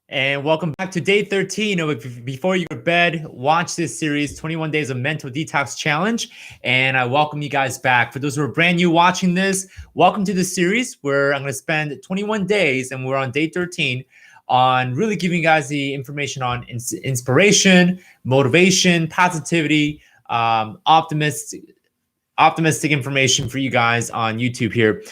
And welcome back to day 13 of Before You Go to Bed. Watch this series, 21 Days of Mental Detox Challenge. And I welcome you guys back. For those who are brand new watching this, welcome to this series where I'm going to spend 21 days, and we're on day 13, on really giving you guys the information on inspiration, motivation, positivity, optimistic information for you guys on YouTube here.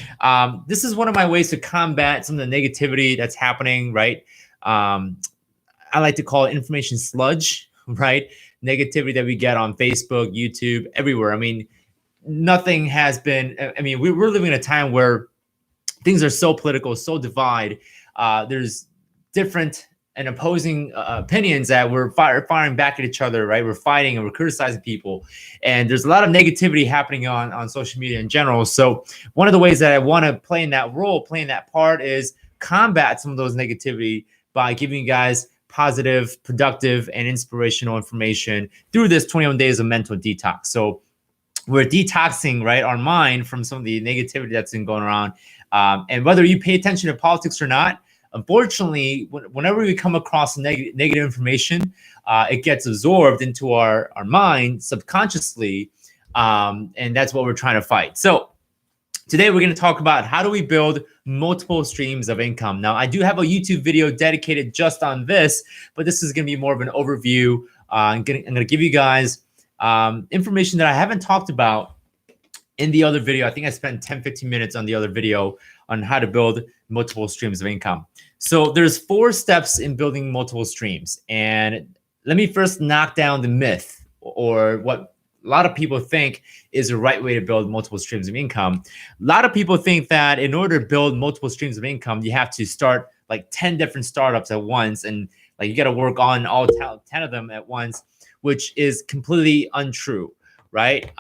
This is one of my ways to combat some of the negativity that's happening, right? I like to call it information sludge, right? Negativity that we get on Facebook, YouTube, everywhere. I mean, nothing has been, we're living in a time where things are so political, so divide. There's different and opposing opinions that we're firing back at each other, right? We're fighting and we're criticizing people. And there's a lot of negativity happening on social media in general. So one of the ways that I want to play in that role, play in that part, is combat some of those negativity by giving you guys positive, productive, and inspirational information through this 21 days of mental detox. So we're detoxing, right, our mind from some of the negativity that's been going around. And whether you pay attention to politics or not, unfortunately, whenever we come across negative information, it gets absorbed into our mind subconsciously. And that's what we're trying to fight. So today we're going to talk about how do we build multiple streams of income. Now, I do have a YouTube video dedicated just on this, but this is going to be more of an overview. I'm going to give you guys information that I haven't talked about in the other video. I think I spent 10-15 minutes on the other video on how to build multiple streams of income. So there's 4 steps in building multiple streams. And let me first knock down the myth, or what a lot of people think is the right way to build multiple streams of income. A lot of people think that in order to build multiple streams of income, you have to start like 10 different startups at once. And like you got to work on all 10 of them at once, which is completely untrue, right?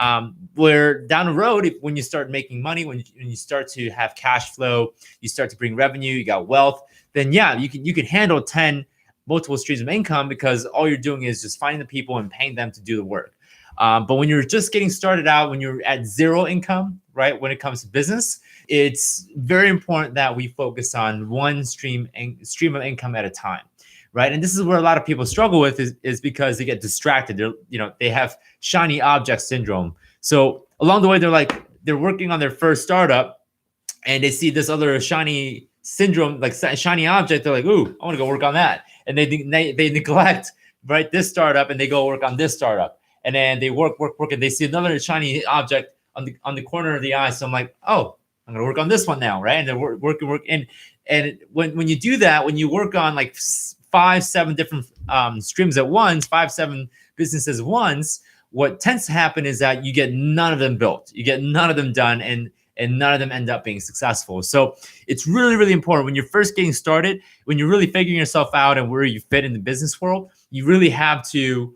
Where down the road, when you start making money, when you start to have cash flow, you start to bring revenue, you got wealth, then yeah, you can handle 10 multiple streams of income, because all you're doing is just finding the people and paying them to do the work. But when you're just getting started out, when you're at zero income, right, when it comes to business, it's very important that we focus on one stream of income at a time, right? And this is where a lot of people struggle with is because they get distracted. They have shiny object syndrome. So along the way, they're working on their first startup, and they see this other shiny syndrome, like shiny object. They're like, "Ooh, I want to go work on that," and they neglect, right, this startup, and they go work on this startup. And then they work, and they see another shiny object on the corner of the eye. So I'm like, oh, I'm gonna work on this one now, right? And they're work. And when you do that, when you work on like 5-7 different streams at once, 5-7 businesses at once, what tends to happen is that you get none of them built, you get none of them done, and none of them end up being successful. So it's really, really important when you're first getting started, when you're really figuring yourself out and where you fit in the business world, you really have to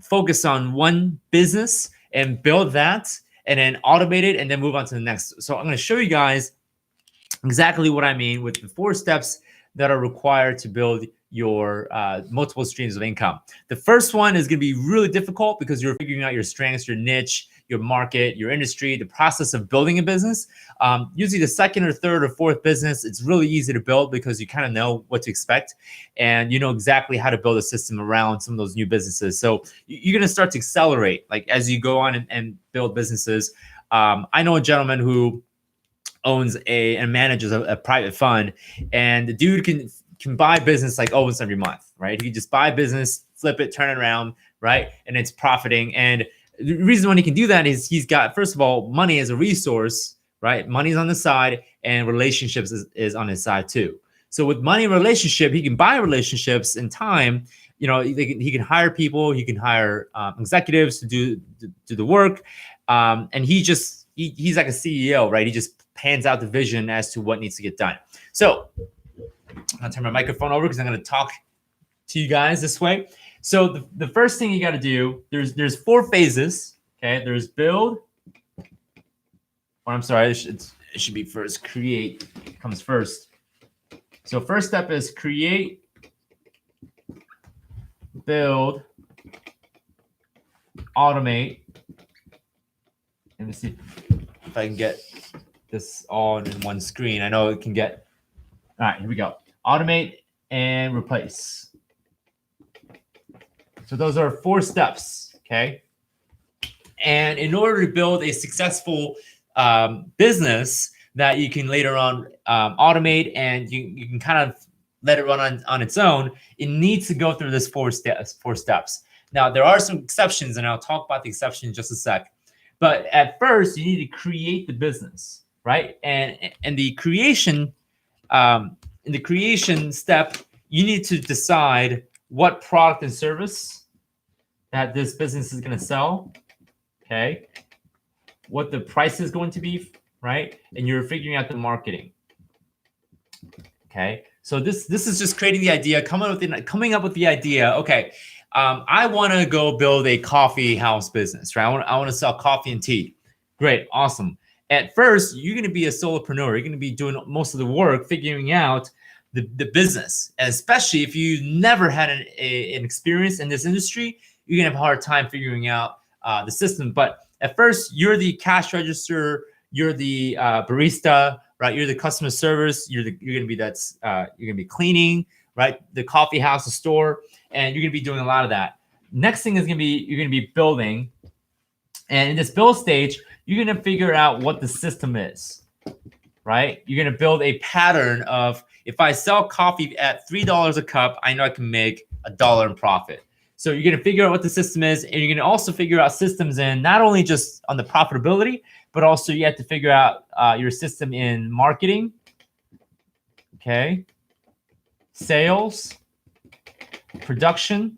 focus on one business and build that, and then automate it, and then move on to the next. So I'm going to show you guys exactly what I mean with the 4 steps that are required to build your multiple streams of income. The first one is going to be really difficult because you're figuring out your strengths, your niche, your market, your industry, the process of building a business. Usually the second or third or fourth business, it's really easy to build because you kind of know what to expect and you know exactly how to build a system around some of those new businesses. So you're going to start to accelerate like as you go on and build businesses. I know a gentleman who owns and manages a private fund, and the dude can buy business like almost every month, right? He can just buy business, flip it, turn it around, right? And it's profiting. And the reason why he can do that is he's got, first of all, money as a resource, right? Money's on the side, and relationships is on his side too. So with money and relationship, he can buy relationships in time. You know, he can hire people, he can hire executives to do the work, and he's like a CEO, right? He just pans out the vision as to what needs to get done. So I'm gonna turn my microphone over because I'm gonna talk to you guys this way. So the first thing you got to do, there's 4 phases. Okay, there's build, or I'm sorry, it should be first. Create comes first. So first step is create, build, automate. Let me see if I can get this all in one screen. I know it can get. All right, here we go. Automate and replace. So those are 4 steps, okay? And in order to build a successful business that you can later on automate and you can kind of let it run on its own, it needs to go through this 4 steps. Now, there are some exceptions, and I'll talk about the exception in just a sec. But at first, you need to create the business, right? And the creation, in the creation step, you need to decide what product and service that this business is going to sell, okay? What the price is going to be, right? And you're figuring out the marketing, okay? So this is just creating the idea, coming up with the idea. Okay, I want to go build a coffee house business, right? I want to sell coffee and tea. Great, awesome. At first, you're going to be a solopreneur. You're going to be doing most of the work, figuring out the business, and especially if you never had an experience in this industry, you're going to have a hard time figuring out the system. But at first, you're the cash register, you're the barista, right? You're the customer service. You're going to be you're going to be cleaning, right? The coffee house, the store, and you're going to be doing a lot of that. Next thing is going to be you're going to be building, and in this build stage, you're going to figure out what the system is, right? You're going to build a pattern of, if I sell coffee at $3 a cup, I know I can make $1 in profit. So you're going to figure out what the system is, and you're going to also figure out systems in not only just on the profitability, but also you have to figure out your system in marketing, okay, sales, production,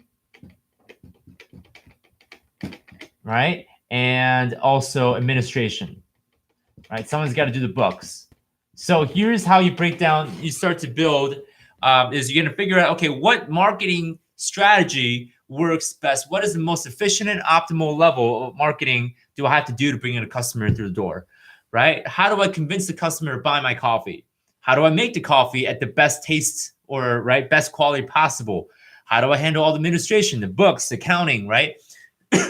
right, and also administration, right? Someone's got to do the books. So here's how you break down, you start to build, is you're going to figure out, okay, what marketing strategy works best? What is the most efficient and optimal level of marketing do I have to do to bring in a customer through the door, right? How do I convince the customer to buy my coffee? How do I make the coffee at the best taste or right best quality possible? How do I handle all the administration, the books, accounting, right?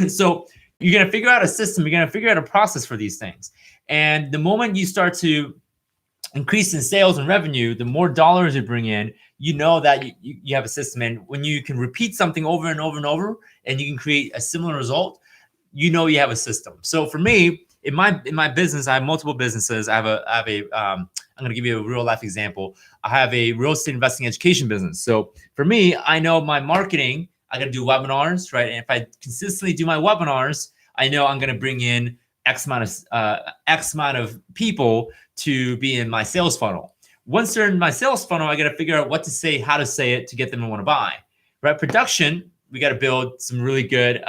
So you're going to figure out a system. You're going to figure out a process for these things. And the moment you start to increase in sales and revenue, the more dollars you bring in, you know that you have a system. And when you can repeat something over and over and over, and you can create a similar result, you know you have a system. So for me, in my business, I have multiple businesses. I have a I'm going to give you a real life example. I have a real estate investing education business. So for me, I know my marketing, I got to do webinars, right? And if I consistently do my webinars, I know I'm going to bring in X amount of people to be in my sales funnel. Once they're in my sales funnel, I got to figure out what to say, how to say it to get them to want to buy, right? Production, we got to build some really good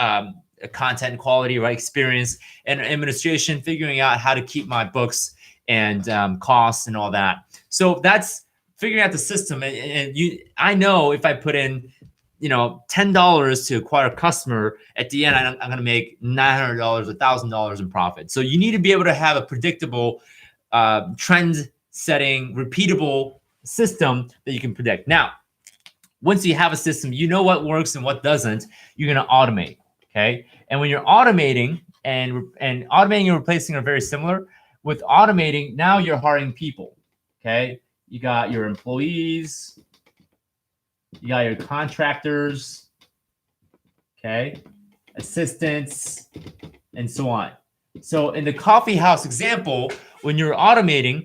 content quality, right? Experience, and administration, figuring out how to keep my books and costs and all that. So that's figuring out the system. And I know if I put in, $10 to acquire a customer, at the end, I'm going to make $900, $1,000 in profit. So you need to be able to have a predictable, trend-setting, repeatable system that you can predict. Now, once you have a system, you know what works and what doesn't, you're going to automate, okay? And when you're automating, and automating and replacing are very similar. With automating, now you're hiring people, okay? You got your employees, you got your contractors, okay, assistants, and so on. So in the coffee house example, when you're automating,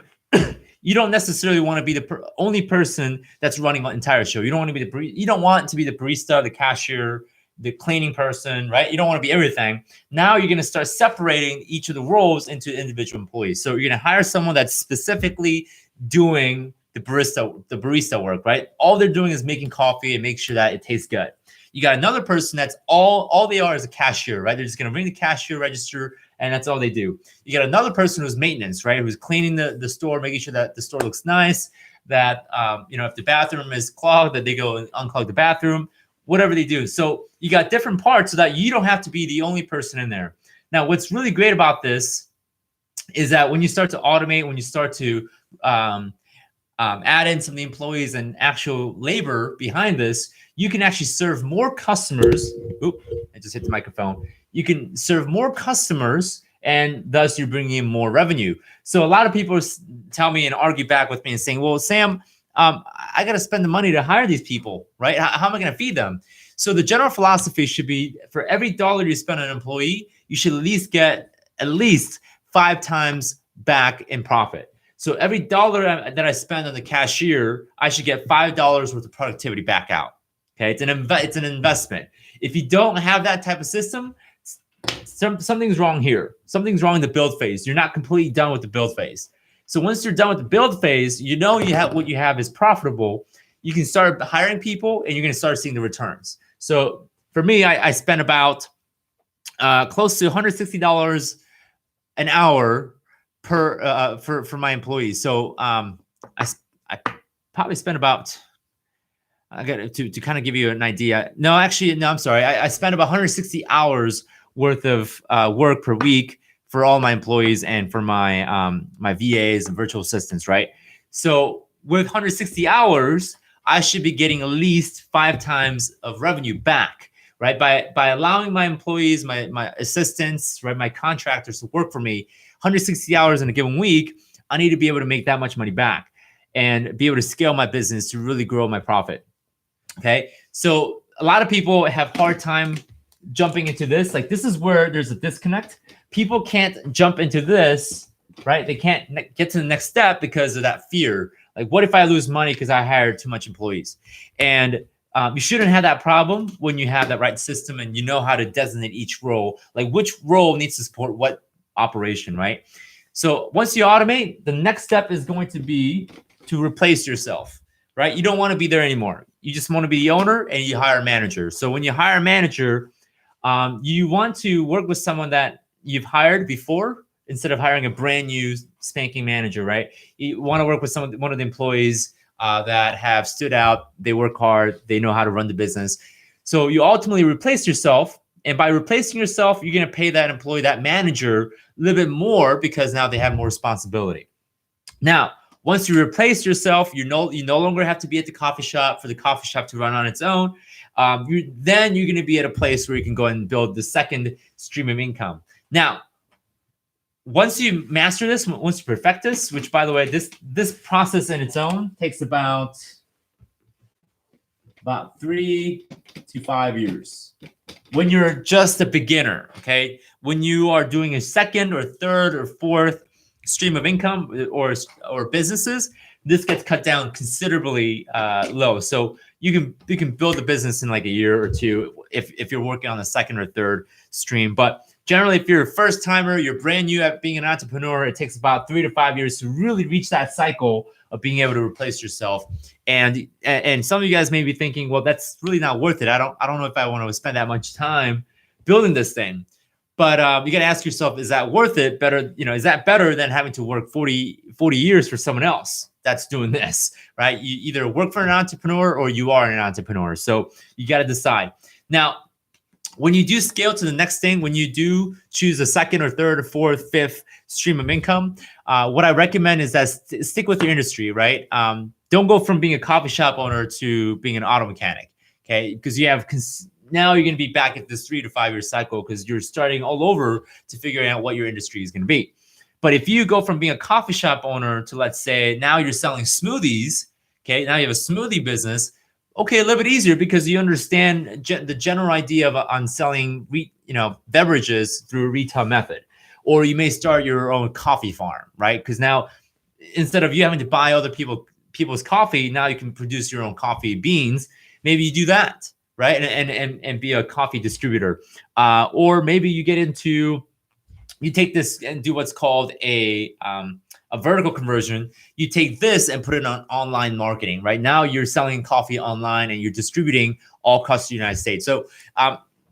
you don't necessarily want to be the only person that's running the entire show. You don't want to be you don't want to be the barista, the cashier, the cleaning person, right? You don't want to be everything. Now you're going to start separating each of the roles into individual employees. So you're going to hire someone that's specifically doing the barista work, right? All they're doing is making coffee and make sure that it tastes good. You got another person that's all they are is a cashier, right? They're just going to ring the cashier register, and that's all they do. You got another person who's maintenance, right? Who's cleaning the store, making sure that the store looks nice, that, if the bathroom is clogged, that they go and unclog the bathroom, whatever they do. So you got different parts so that you don't have to be the only person in there. Now, what's really great about this is that when you start to automate, when you start to add in some of the employees and actual labor behind this, you can actually serve more customers. Oop, I just hit the microphone. You can serve more customers, and thus you're bringing in more revenue. So a lot of people tell me and argue back with me and saying, well, Sam, I got to spend the money to hire these people, right? How am I going to feed them? So the general philosophy should be for every dollar you spend on an employee, you should at least get at least 5 times back in profit. So every dollar that I spend on the cashier, I should get $5 worth of productivity back out. Okay, it's an investment. If you don't have that type of system, something's wrong here. Something's wrong in the build phase. You're not completely done with the build phase. So once you're done with the build phase, you know you have what you have is profitable. You can start hiring people, and you're going to start seeing the returns. So for me, I spent about close to $160 an hour per for my employees. So I probably spent about, I got to kind of give you an idea. No, actually, no, I'm sorry. I spent about 160 hours worth of work per week for all my employees and for my my VAs and virtual assistants, right? So with 160 hours, I should be getting at least 5 times of revenue back, right? By allowing my employees, my assistants, right, my contractors to work for me 160 hours in a given week, I need to be able to make that much money back and be able to scale my business to really grow my profit. Okay, so a lot of people have hard time jumping into this. Like, this is where there's a disconnect. People can't jump into this, right? They can't get to the next step because of that fear. Like, what if I lose money because I hired too much employees? And you shouldn't have that problem when you have that right system and you know how to designate each role, like which role needs to support what operation, right? So once you automate, the next step is going to be to replace yourself, right? You don't want to be there anymore. You just want to be the owner, and you hire a manager. So when you hire a manager, you want to work with someone that you've hired before instead of hiring a brand new spanking manager, right? You want to work with one of the employees that have stood out. They work hard. They know how to run the business. So you ultimately replace yourself. And by replacing yourself, you're going to pay that employee, that manager, a little bit more because now they have more responsibility. Now, once you replace yourself, you no longer have to be at the coffee shop for the coffee shop to run on its own. Then you're going to be at a place where you can go and build the second stream of income. Now, once you master this, once you perfect this, which, by the way, this process in its own takes about 3 to 5 years. When you're just a beginner, okay? When you are doing a second or third or fourth stream of income or businesses, this gets cut down considerably low. So you can build a business in like a year or two if you're working on the second or third stream. But generally, if you're a first timer, you're brand new at being an entrepreneur, it takes about 3 to 5 years to really reach that cycle of being able to replace yourself. And some of you guys may be thinking, well, that's really not worth it. I don't know if I want to spend that much time building this thing. But you got to ask yourself, is that worth it? Better, is that better than having to work 40 years for someone else that's doing this, right? You either work for an entrepreneur or you are an entrepreneur. So you got to decide. Now, when you do scale to the next thing, when you do choose a second or third or fourth, fifth stream of income, what I recommend is that stick with your industry, right? Don't go from being a coffee shop owner to being an auto mechanic, okay? Because you have now you're going to be back at this 3 to 5 year cycle because you're starting all over to figure out what your industry is going to be. But if you go from being a coffee shop owner to, let's say, now you're selling smoothies, okay? Now you have a smoothie business. Okay, a little bit easier because you understand the general idea on selling, beverages through a retail method. Or you may start your own coffee farm, right? Because now instead of you having to buy other people's coffee, now you can produce your own coffee beans. Maybe you do that, right? And be a coffee distributor. Or maybe you take this and do what's called a vertical conversion. You take this and put it on online marketing. Right now, you're selling coffee online and you're distributing all across the United States. So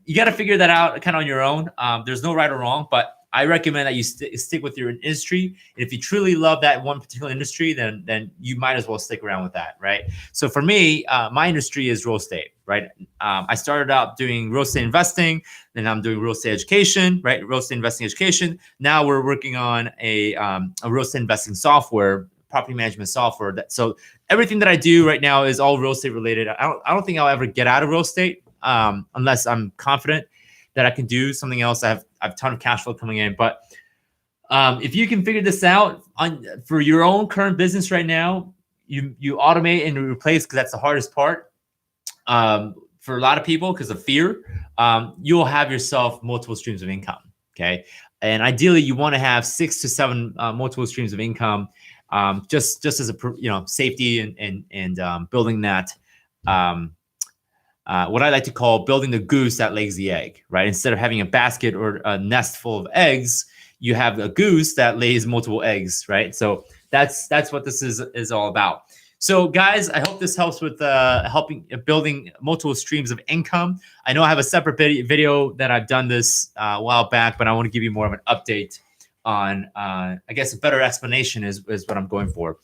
you got to figure that out kind of on your own. There's no right or wrong, but I recommend that you stick with your industry. And if you truly love that one particular industry, then you might as well stick around with that, right? So for me, my industry is real estate, right? I started out doing real estate investing, then I'm doing real estate education, right? Real estate investing education. Now we're working on a real estate investing software, property management software. So everything that I do right now is all real estate related. I don't think I'll ever get out of real estate unless I'm confident that I can do something else. I have a ton of cash flow coming in. But if you can figure this out for your own current business right now, you automate and replace, because that's the hardest part for a lot of people because of fear. You'll have yourself multiple streams of income. Okay, and ideally you want to have 6 to 7 multiple streams of income, just as a safety and building that. What I like to call building the goose that lays the egg, right? Instead of having a basket or a nest full of eggs, you have a goose that lays multiple eggs, right? So that's what this is all about. So guys, I hope this helps with building multiple streams of income. I know I have a separate video that I've done this a while back, but I want to give you more of an update on, I guess a better explanation is what I'm going for.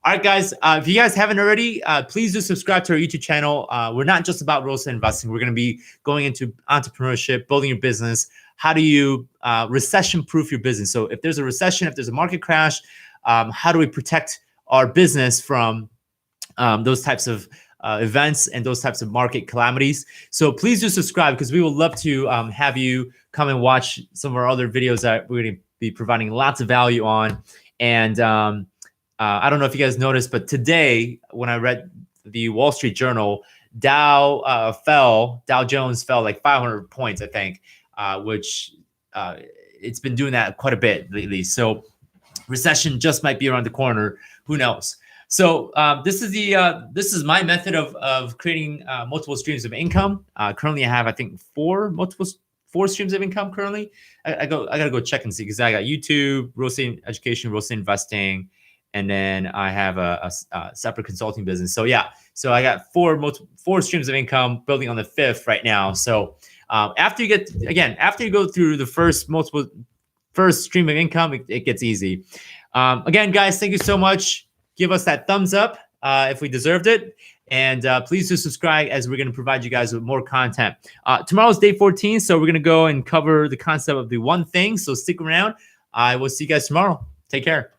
All right, guys, if you guys haven't already, please do subscribe to our YouTube channel. We're not just about real estate investing. We're going to be going into entrepreneurship, building your business. How do you recession-proof your business? So if there's a recession, if there's a market crash, how do we protect our business from those types of events and those types of market calamities? So please do subscribe, because we would love to have you come and watch some of our other videos that we're going to be providing lots of value on. And I don't know if you guys noticed, but today when I read the Wall Street Journal, Dow Jones fell like 500 points, I think, which it's been doing that quite a bit lately. So recession just might be around the corner. Who knows? So this is my method of creating multiple streams of income. Currently, I have, I think, 4 streams of income currently. I gotta go check and see, because I got YouTube, real estate education, real estate investing, and then I have a separate consulting business. So yeah, so I got 4 streams of income, building on the 5th right now. So after you go through the first stream of income, it gets easy. Again, guys, thank you so much. Give us that thumbs up if we deserved it. And please do subscribe, as we're going to provide you guys with more content. Tomorrow's day 14, so we're going to go and cover the concept of the one thing. So stick around. I will see you guys tomorrow. Take care.